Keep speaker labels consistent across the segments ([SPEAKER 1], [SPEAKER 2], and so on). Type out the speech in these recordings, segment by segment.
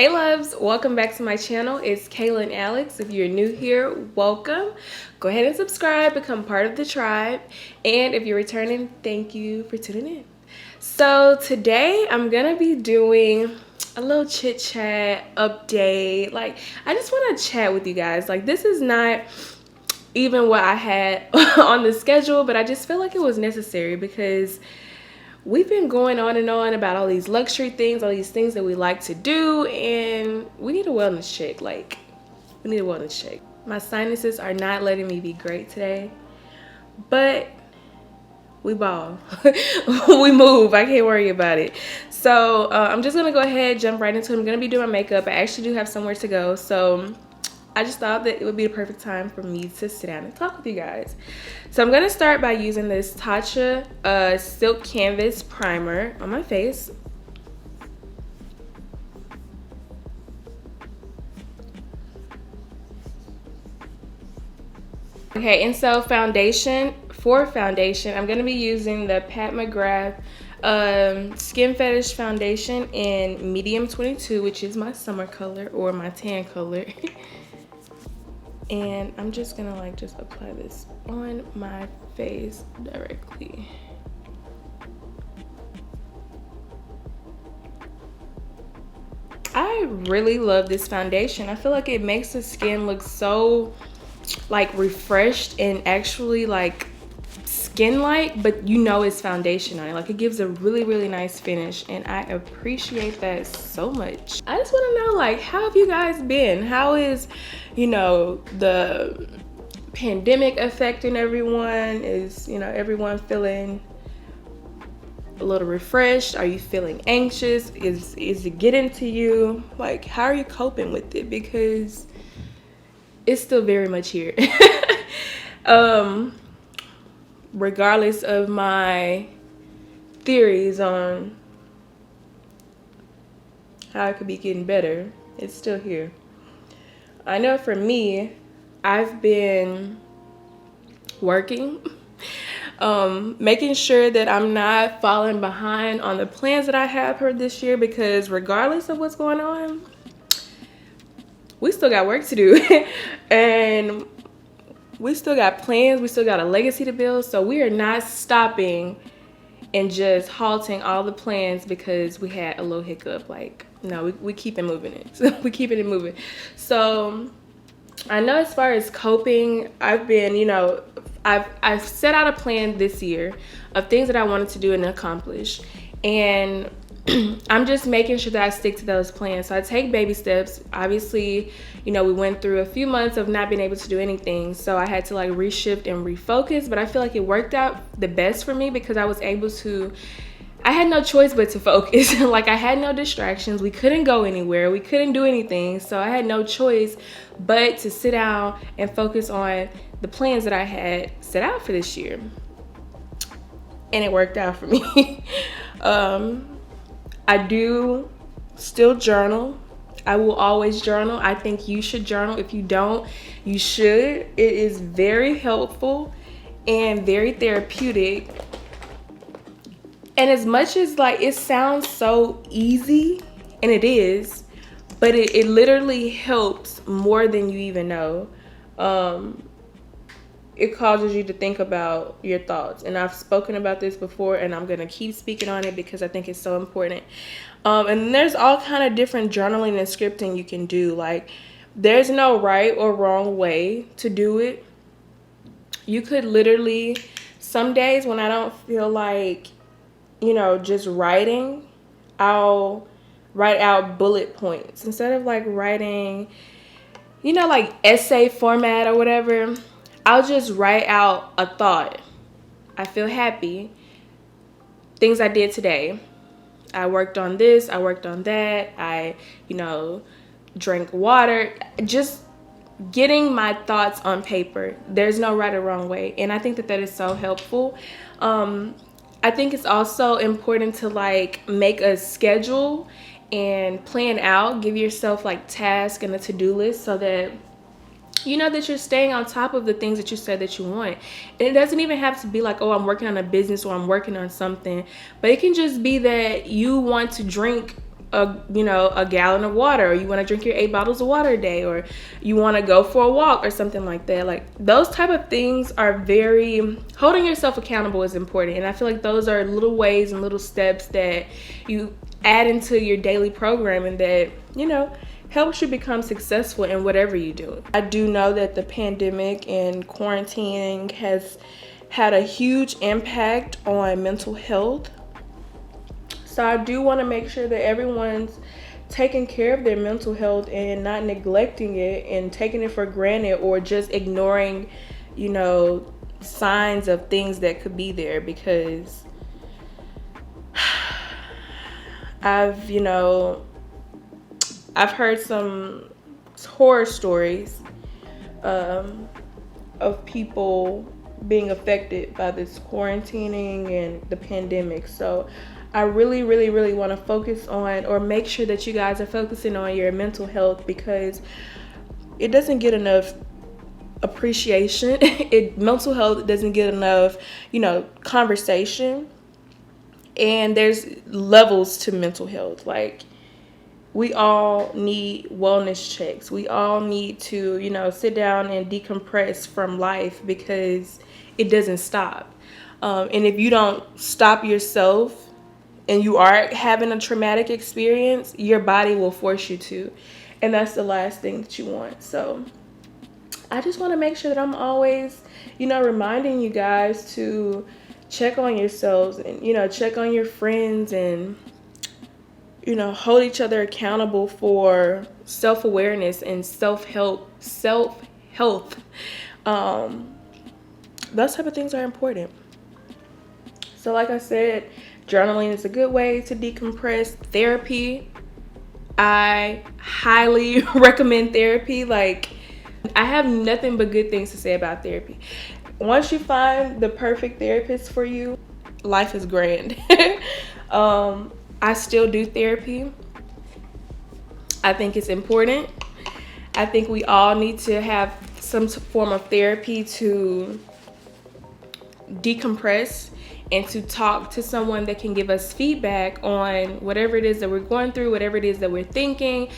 [SPEAKER 1] Hey loves, welcome back to my channel. It's Kaylan Alex. If you're new here, welcome. Go ahead and subscribe, become part of the tribe. And if you're returning, thank you for tuning in. So today I'm gonna be doing a little chit chat update. I just want to chat with you guys. This is not even what I had on the schedule, but I just feel like it was necessary because we've been going on and on about all these luxury things, all these things that we like to do, and we need a wellness check. We need a wellness check. My sinuses are not letting me be great today, but we ball. We move. I can't worry about it. So I'm just gonna go ahead, jump right into it. I'm gonna be doing my makeup. I actually do have somewhere to go, so I just thought that it would be the perfect time for me to sit down and talk with you guys. So I'm gonna start by using this Tatcha Silk Canvas Primer on my face. Okay, and so for foundation, I'm gonna be using the Pat McGrath Skin Fetish Foundation in medium 22, which is my summer color or my tan color. And I'm just gonna just apply this on my face directly. I really love this foundation. I feel like it makes the skin look so refreshed and actually skin-like, but you know it's foundation on it. It gives a really nice finish, and I appreciate that so much. I just want to know, how have you guys been? How is, the pandemic affecting everyone? Is, everyone feeling a little refreshed? Are you feeling anxious? Is it getting to you? How are you coping with it? Because it's still very much here. Regardless of my theories on how it could be getting better, it's still here. I know for me, I've been working, making sure that I'm not falling behind on the plans that I have for this year, because regardless of what's going on, we still got work to do. And we still got plans, we still got a legacy to build, so we are not stopping and just halting all the plans because we had a little hiccup. No, we keep it moving it. We keep it moving. So I know as far as coping, I've been, I've set out a plan this year of things that I wanted to do and accomplish, and I'm just making sure that I stick to those plans. So I take baby steps. Obviously, we went through a few months of not being able to do anything, so I had to reshift and refocus, but I feel like it worked out the best for me because I was able to, I had no choice but to focus. I had no distractions. We couldn't go anywhere. We couldn't do anything, so I had no choice but to sit down and focus on the plans that I had set out for this year, and it worked out for me. I do still journal. I will always journal. I think you should journal. If you don't, you should. It is very helpful and very therapeutic. And as much as it sounds so easy, and it is, but it literally helps more than you even know. It causes you to think about your thoughts. And I've spoken about this before, and I'm going to keep speaking on it because I think it's so important. And there's all kind of different journaling and scripting you can do. There's no right or wrong way to do it. You could literally, some days when I don't feel just writing, I'll write out bullet points. Instead of writing, essay format or whatever, I'll just write out a thought. I feel happy. Things I did today. I worked on this. I worked on that. I, drank water. Just getting my thoughts on paper. There's no right or wrong way. And I think that is so helpful. I think it's also important to make a schedule and plan out. Give yourself tasks and a to-do list so that that you're staying on top of the things that you said that you want. And it doesn't even have to be oh, I'm working on a business or I'm working on something, but it can just be that you want to drink a gallon of water, or you want to drink your 8 bottles of water a day, or you want to go for a walk or something like that. Like, those type of things are holding yourself accountable is important. And I feel like those are little ways and little steps that you add into your daily programming that, helps you become successful in whatever you do. I do know that the pandemic and quarantining has had a huge impact on mental health. So I do want to make sure that everyone's taking care of their mental health and not neglecting it and taking it for granted, or just ignoring, signs of things that could be there. Because I've heard some horror stories of people being affected by this quarantining and the pandemic. So I really, really, really want to focus on, or make sure that you guys are focusing on your mental health, because it doesn't get enough appreciation. Mental health doesn't get enough, conversation. And there's levels to mental health. Like, we all need wellness checks. We all need to, sit down and decompress from life, because it doesn't stop. And if you don't stop yourself and you are having a traumatic experience, your body will force you to. And that's the last thing that you want. So I just want to make sure that I'm always, reminding you guys to check on yourselves and, check on your friends, and hold each other accountable for self-awareness and self-health. Those type of things are important. So like I said, journaling is a good way to decompress. Therapy, I highly recommend therapy. Like, I have nothing but good things to say about therapy. Once you find the perfect therapist for you, life is grand. I still do therapy. I think it's important. I think we all need to have some form of therapy to decompress and to talk to someone that can give us feedback on whatever it is that we're going through, whatever it is that we're thinking,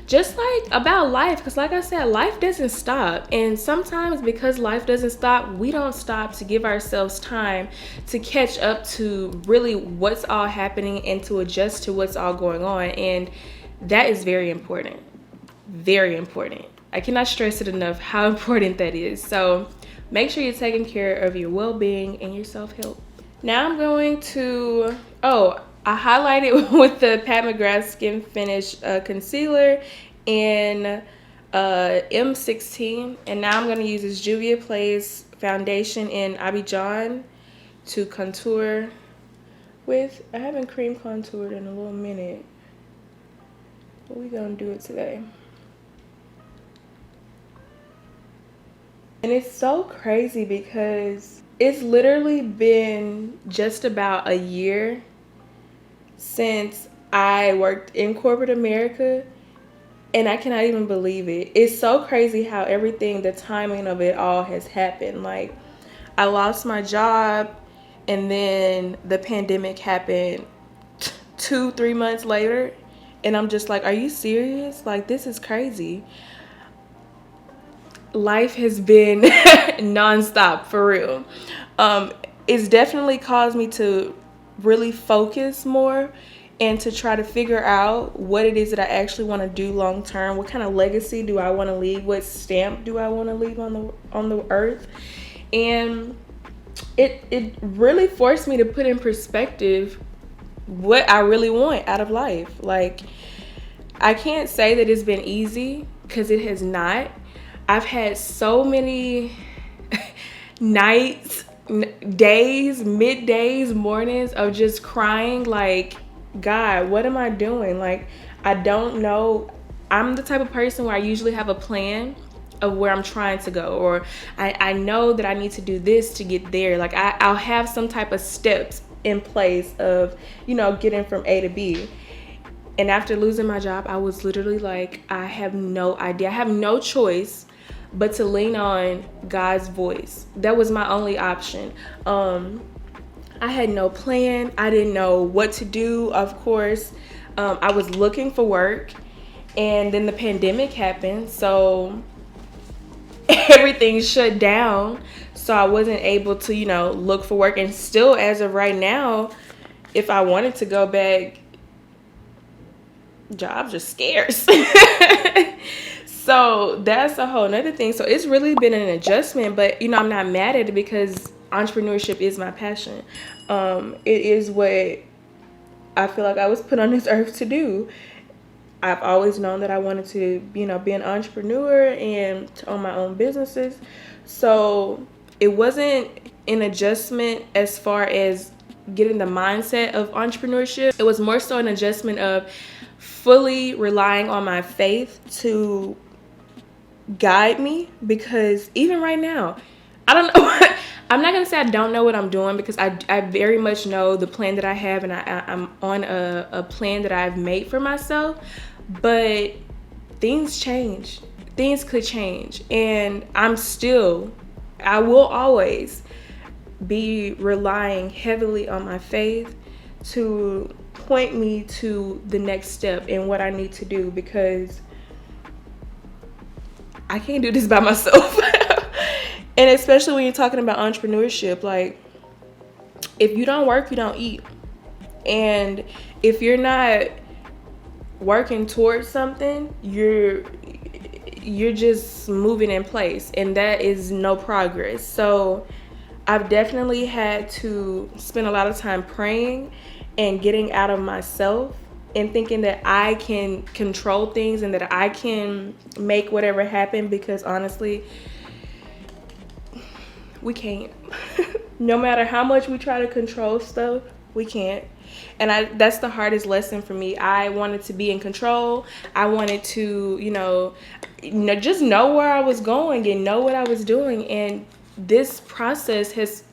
[SPEAKER 1] just like about life. Because like I said, life doesn't stop. And sometimes because life doesn't stop, we don't stop to give ourselves time to catch up to really what's all happening and to adjust to what's all going on. And that is very important. Very important. I cannot stress it enough how important that is. So make sure you're taking care of your well-being and your self-help. Now I'm going to, I highlighted with the Pat McGrath Skin Finish Concealer in M16. And now I'm going to use this Juvia's Place foundation in Abidjan to contour with. I haven't cream contoured in a little minute, but we're going to do it today. And it's so crazy because it's literally been just about a year since I worked in corporate America, and I cannot even believe it. It's so crazy how everything, the timing of it all has happened. Like, I lost my job, and then the pandemic happened 2-3 months later, and I'm just like, are you serious? Like, this is crazy. Life has been nonstop, for real. It's definitely caused me to really focus more and to try to figure out what it is that I actually want to do long term. What kind of legacy do I want to leave? What stamp do I want to leave on the earth? And it really forced me to put in perspective what I really want out of life. Like, I can't say that it's been easy, because it has not. I've had so many nights, days, middays, mornings of just crying like, God, what am I doing? Like, I don't know. I'm the type of person where I usually have a plan of where I'm trying to go, or I know that I need to do this to get there. Like, I'll have some type of steps in place of, getting from A to B. And after losing my job, I was literally like, I have no idea. I have no choice but to lean on God's voice. That was my only option. I had no plan. I didn't know what to do, of course. I was looking for work, and then the pandemic happened, so everything shut down. So I wasn't able to, look for work. And still, as of right now, if I wanted to go back, jobs are scarce. So that's a whole nother thing. So it's really been an adjustment, but I'm not mad at it because entrepreneurship is my passion. It is what I feel like I was put on this earth to do. I've always known that I wanted to, be an entrepreneur and to own my own businesses. So it wasn't an adjustment as far as getting the mindset of entrepreneurship. It was more so an adjustment of fully relying on my faith to guide me, because even right now, I don't know. I'm not going to say I don't know what I'm doing, because I very much know the plan that I have, and I'm on a plan that I've made for myself. But things change. Things could change. And I will always be relying heavily on my faith to point me to the next step and what I need to do, because I can't do this by myself. And especially when you're talking about entrepreneurship, like, if you don't work, you don't eat. And if you're not working towards something, you're just moving in place, and that is no progress. So I've definitely had to spend a lot of time praying and getting out of myself and thinking that I can control things and that I can make whatever happen, because honestly, we can't. No matter how much we try to control stuff, we can't. And that's the hardest lesson for me. I wanted to be in control. I wanted to, just know where I was going and know what I was doing. And this process has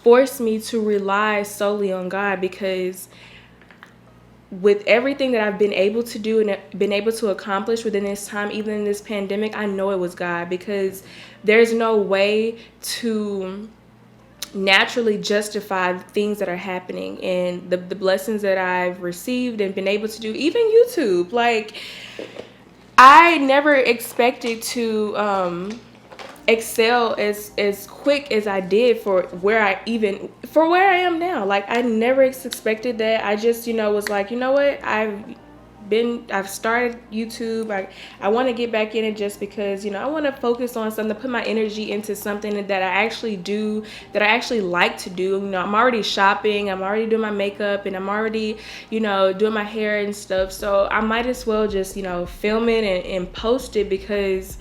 [SPEAKER 1] forced me to rely solely on God, because with everything that I've been able to do and been able to accomplish within this time, even in this pandemic, I know it was God, because there's no way to naturally justify the things that are happening and the blessings that I've received and been able to do. Even YouTube, like, I never expected to excel as quick as I did for where I am now. Like, I never expected that. I just, was like, you know what? I've started YouTube. I want to get back in it just because, I want to focus on something, put my energy into something that I actually do, that I actually like to do. I'm already shopping, I'm already doing my makeup, and I'm already, doing my hair and stuff. So I might as well just, film it and post it, because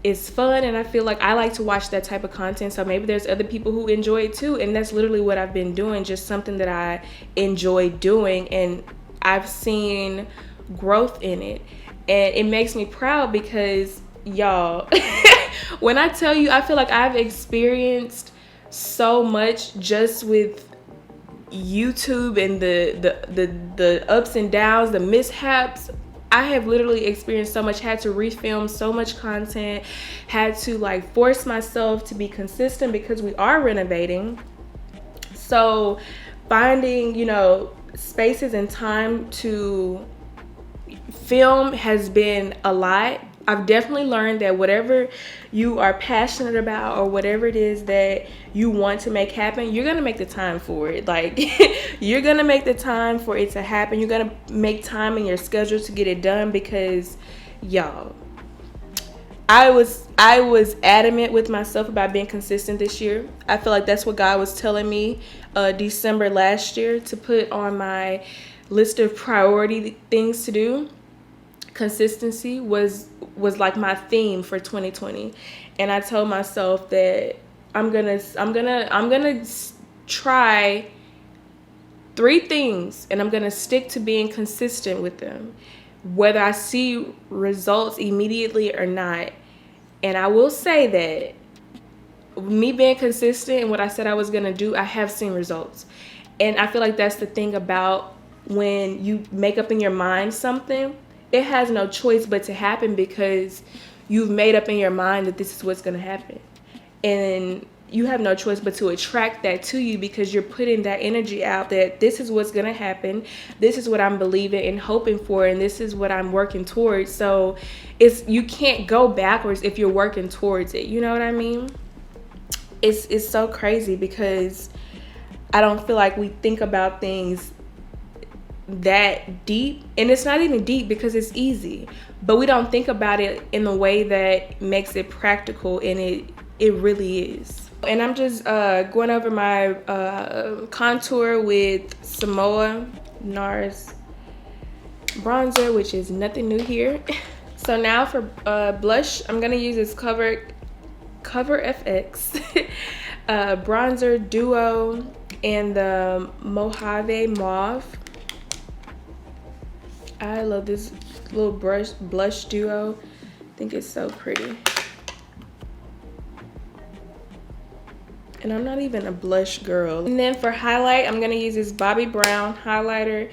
[SPEAKER 1] it's fun, and I feel like I like to watch that type of content. So maybe there's other people who enjoy it too, and that's literally what I've been doing, just something that I enjoy doing, and I've seen growth in it, and it makes me proud, because y'all, when I tell you, I feel like I've experienced so much just with YouTube and the ups and downs, the mishaps. I have literally experienced so much, had to refilm so much content, had to force myself to be consistent because we are renovating. So finding, spaces and time to film has been a lot. I've definitely learned that whatever you are passionate about, or whatever it is that you want to make happen, you're going to make the time for it. You're going to make the time for it to happen. You're going to make time in your schedule to get it done, because y'all, I was adamant with myself about being consistent this year. I feel like that's what God was telling me December last year to put on my list of priority things to do. Consistency was like my theme for 2020, and I told myself that I'm gonna try 3 things, and I'm gonna stick to being consistent with them, whether I see results immediately or not. And I will say that me being consistent and what I said I was gonna do, I have seen results. And I feel like that's the thing about when you make up in your mind something, it has no choice but to happen, because you've made up in your mind that this is what's going to happen. And you have no choice but to attract that to you, because you're putting that energy out that this is what's gonna happen, this is what I'm believing and hoping for, and this is what I'm working towards. So you can't go backwards if you're working towards it. You know what I mean? It's so crazy, because I don't feel like we think about things that deep, and it's not even deep because it's easy, but we don't think about it in the way that makes it practical, and it really is. And I'm just going over my contour with Samoa NARS bronzer, which is nothing new here. So now for blush, I'm gonna use this Cover FX bronzer duo and the Mojave Mauve. I love this little blush duo. I think it's so pretty. And I'm not even a blush girl. And then for highlight, I'm gonna use this Bobbi Brown highlighter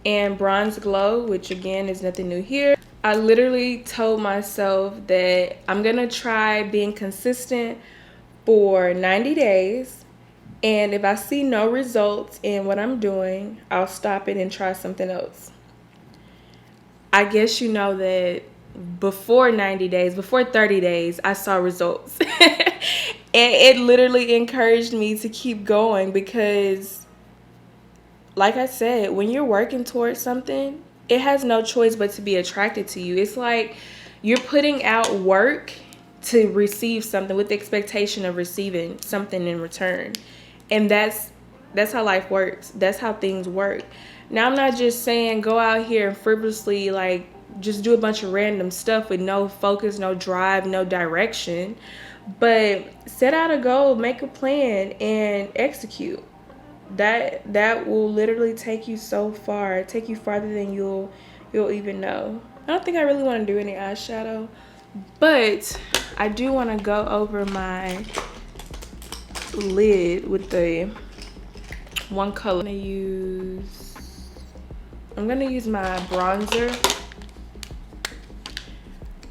[SPEAKER 1] and Bronze Glow, which again is nothing new here. I literally told myself that I'm gonna try being consistent for 90 days. And if I see no results in what I'm doing, I'll stop it and try something else. I guess you know that before 90 days, before 30 days, I saw results. And it literally encouraged me to keep going, because like I said, when you're working towards something, it has no choice but to be attracted to you. It's like you're putting out work to receive something with the expectation of receiving something in return. And that's how life works. That's how things work. Now, I'm not just saying go out here and frivolously like just do a bunch of random stuff with no focus, no drive, no direction. But set out a goal, make a plan, and execute. That will literally take you so far, take you farther than you'll even know. I don't think I really want to do any eyeshadow, but I do want to go over my lid with the one color. I'm gonna use my bronzer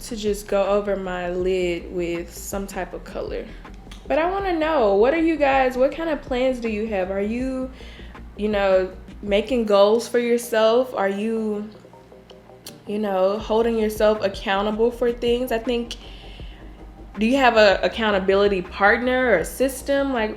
[SPEAKER 1] to just go over my lid with some type of color. But I want to know, what kind of plans do you have? Are you making goals for yourself? Are you holding yourself accountable for things? I think, do you have a accountability partner or a system? Like,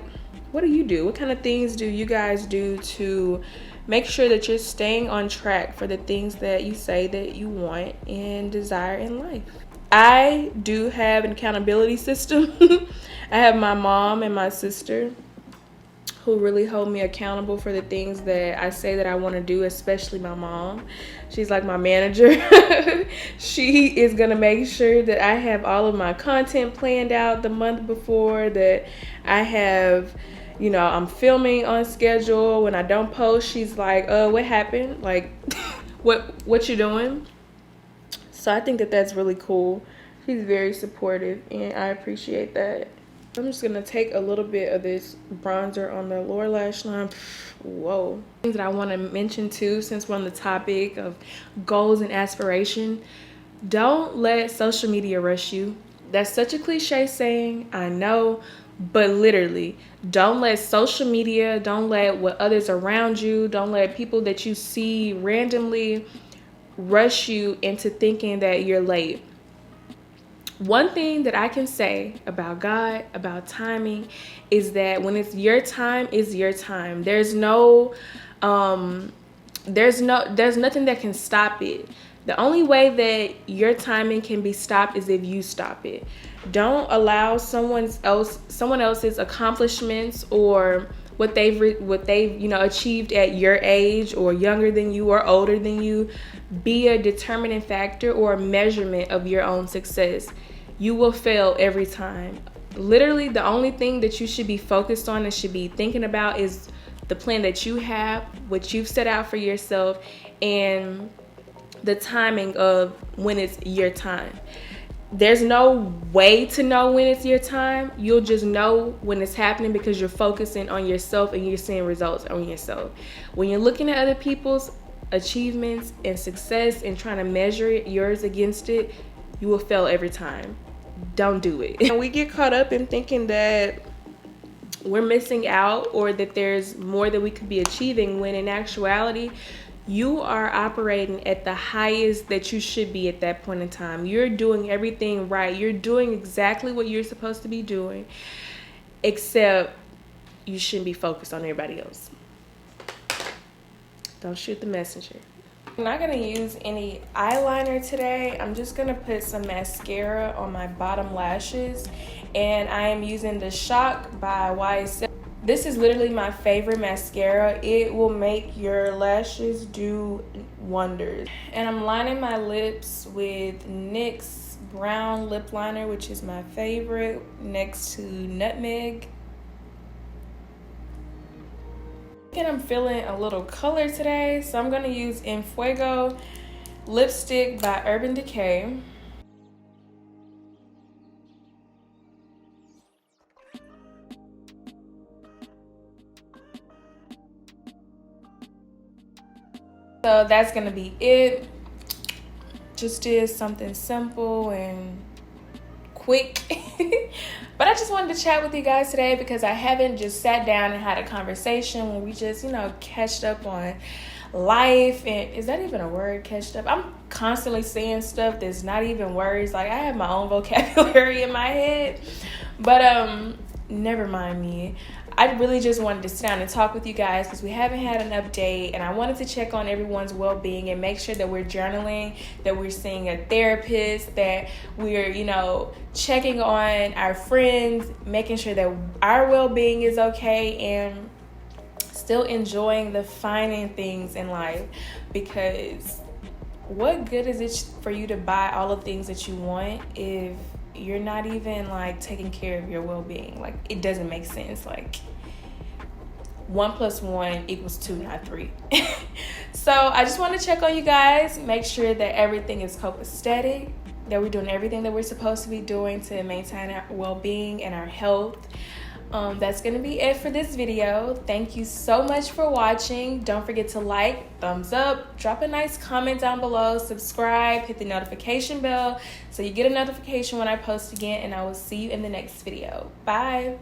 [SPEAKER 1] what do you do? What kind of things do you guys do to make sure that you're staying on track for the things that you say that you want and desire in life? I do have an accountability system. I have my mom and my sister who really hold me accountable for the things that I say that I want to do, especially my mom. She's like my manager. She is going to make sure that I have all of my content planned out the month before, that I have, I'm filming on schedule. When I don't post, she's like, what happened? Like, what you doing? So I think that that's really cool. She's very supportive, and I appreciate that. I'm just gonna take a little bit of this bronzer on the lower lash line. Whoa. Things that I want to mention too, since we're on the topic of goals and aspiration, don't let social media rush you. That's such a cliche saying, I know, but literally, don't let social media, don't let what others around you, don't let people that you see randomly rush you into thinking that you're late. One thing that I can say about God, about timing, is that when it's your time, it's your time. There's nothing that can stop it. The only way that your timing can be stopped is if you stop it. Don't allow someone else's accomplishments or what they've achieved at your age, or younger than you or older than you, be a determining factor or a measurement of your own success. You will fail every time. Literally, the only thing that you should be focused on and should be thinking about is the plan that you have, what you've set out for yourself, and the timing of when it's your time. There's no way to know when it's your time. You'll just know when it's happening because you're focusing on yourself and you're seeing results on yourself. When you're looking at other people's achievements and success and trying to measure yours against it, you will fail every time. Don't do it. And we get caught up in thinking that we're missing out, or that there's more that we could be achieving, when in actuality you are operating at the highest that you should be at that point in time. You're doing everything right. You're doing exactly what you're supposed to be doing, except you shouldn't be focused on everybody else. Don't shoot the messenger. I'm not gonna use any eyeliner today. I'm just gonna put some mascara on my bottom lashes, and I am using the Shock by YSL. This is literally my favorite mascara. It will make your lashes do wonders. And I'm lining my lips with NYX brown lip liner, which is my favorite, next to Nutmeg. And I'm feeling a little color today, so I'm gonna use En Fuego lipstick by Urban Decay. So that's gonna be it. Just did something simple and quick. But I just wanted to chat with you guys today because I haven't just sat down and had a conversation when we just, catched up on life. And is that even a word, catched up? I'm constantly saying stuff that's not even words. Like, I have my own vocabulary in my head. But never mind me. I really just wanted to sit down and talk with you guys because we haven't had an update, and I wanted to check on everyone's well-being and make sure that we're journaling, that we're seeing a therapist, that we're, checking on our friends, making sure that our well-being is okay, and still enjoying the fine things in life. Because what good is it for you to buy all the things that you want if you're not even taking care of your well-being? It doesn't make sense. 1 + 1 = 2, not 3. So I just want to check on you guys, make sure that everything is copacetic, that we're doing everything that we're supposed to be doing to maintain our well-being and our health. That's going to be it for this video. Thank you so much for watching. Don't forget to like, thumbs up, drop a nice comment down below, subscribe, hit the notification bell so you get a notification when I post again, and I will see you in the next video. Bye.